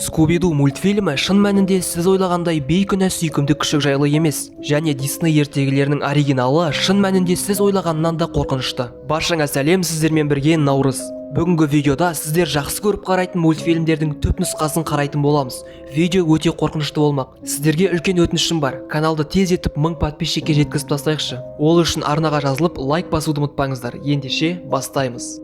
Скуби-Ду мультфильмі шын мәнінде сіз ойлағандай бейкүнә сүйкімді күшік жайлы емес, және Дисней ертегілерінің оригиналы шын мәнінде сіз ойлағаннан да қорқынышты. Баршаңа сәлем, сіздермен бірге Наурыз. Бүгінгі видеода сіздер жақсы көріп қарайтын мультфильмдердің түпнұсқасын қарайтын боламыз. Видео өте қорқынышты болмақ. Сіздерге үлкен өтінішім бар. Каналды тез етіп 1000 подписчикке жеткізіп тастайықшы. Ол үшін арнаға жазылып лайк басуды ұмытпаңыздар. Ендеше бастаймыз.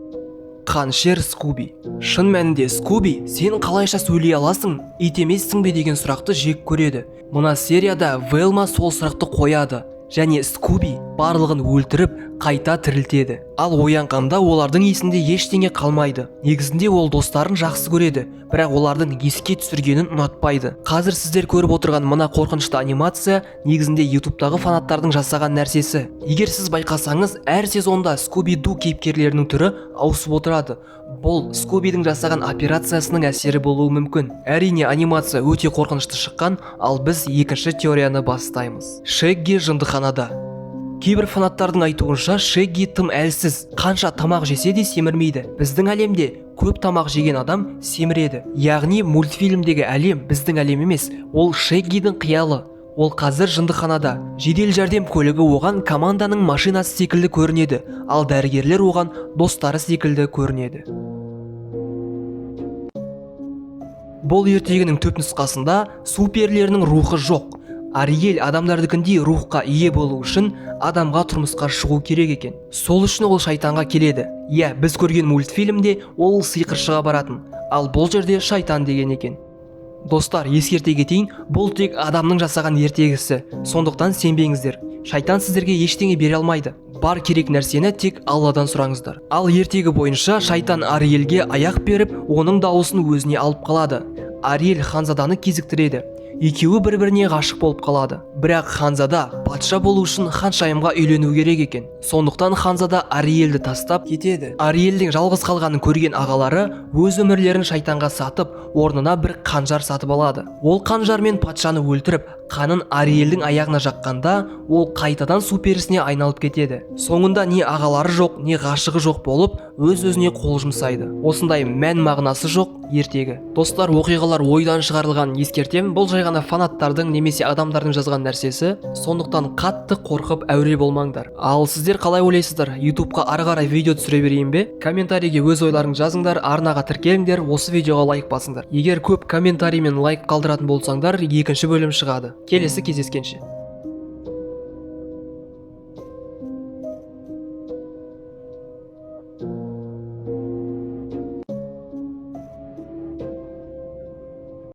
Қаншер Скуби. Шын мәнінде Скуби, сен қалайша сөйлей аласың? Ит емессің бе деген сұрақты жек көреді. Мына серияда Велма сол сұрақты қояды. Және Скуби барлығын өлтіріп, қайта тірілтеді. Ал оянғанда олардың есінде ештеңе қалмайды. Негізінде ол достарын жақсы көреді, бірақ олардың еске түсіргенін ұнатпайды. Қазір сіздер көріп отырған мына қорқынышты анимация негізінде YouTube'тағы фанаттардың жасаған нәрсесі. Егер сіз байқасаңыз, әр сезонда Скуби-Ду кейіпкерлерінің түрі ауысып отырады. Бұл Скубидің жасаған операциясының әсері болуы мүмкін. Әрине, анимация өте қорқынышты шыққан, ал біз екінші теорияны бастаймыз. Шегги жындыханада. Кейбір фанаттардың айтуынша Шегги тым әлсіз, қанша тамақ жесе де семірмейді. Біздің әлемде көп тамақ жеген адам семіреді. Яғни мультфильмдегі әлем біздің әлем емес, ол Шеггидің қиялы. Ол қазір жындыханада. Жедел жәрдем көлігі оған команданың машинасы секілді көрінеді, ал дәрігерлер оған достары секілді көрінеді. Бұл ертегінің түпнұсқасында суперлерінің рухы жоқ. Ариэль адамдардыкіндей рухқа ие болу үшін адамға тұрмысқа шығу керек екен. Сол үшін ол шайтанға келеді. Иә, біз көрген мультфильмде ол сиқыршыға баратын, ал бұл жерде шайтан деген екен. Достар, ескерте кетейін, бұл тек адамның жасаған ертегісі. Сондықтан сенбеңіздер. Шайтан сіздерге ештеңе бере алмайды. Бар керек нәрсені тек Алладан сұраңыздар. Ал ертегі бойынша шайтан Ариэльге аяқ беріп, оның дауысын өзіне алып қалады. Ариэль ханзаданы кезіктіреді. Екеуі бір-біріне ғашық болып қалады. Бірақ ханзада патша болу үшін ханшайымға үйлену керек екен. Сондықтан ханзада Ариэльді тастап кетеді. Ариэльдің жалғыз қалғанын көрген ағалары өз өмірлерін шайтанға сатып, орнына бір қанжар сатып алады. Ол қанжармен патшаны өлтіріп, қанын Ариэльдің аяғына жаққанда, ол қайтадан су перісіне айналып кетеді. Соңында не ағалары жоқ, не ғашығы жоқ болып, өз-өзіне қол жұмсайды. Осындай мән мағынасы жоқ ертегі. Достар, оқиғалар ойдан шығарылған ескертем, бұл жай ғана фанаттардың немесе адамдардың жазған нәрсесі, сондықтан қатты қорқып әуре болмаңдар. Ал сіздер қалай ойлайсыздар? YouTube-қа ары қарай видео түсіре берейін бе? Комментарийге өз ойларыңды жазыңдар, арнаға тіркеліңдер, осы видеоға лайк басыңдар. Егер көп комментарий мен лайк қалдыратын болсаңдар, екінші бөлім шығады. Келесі кездескенше.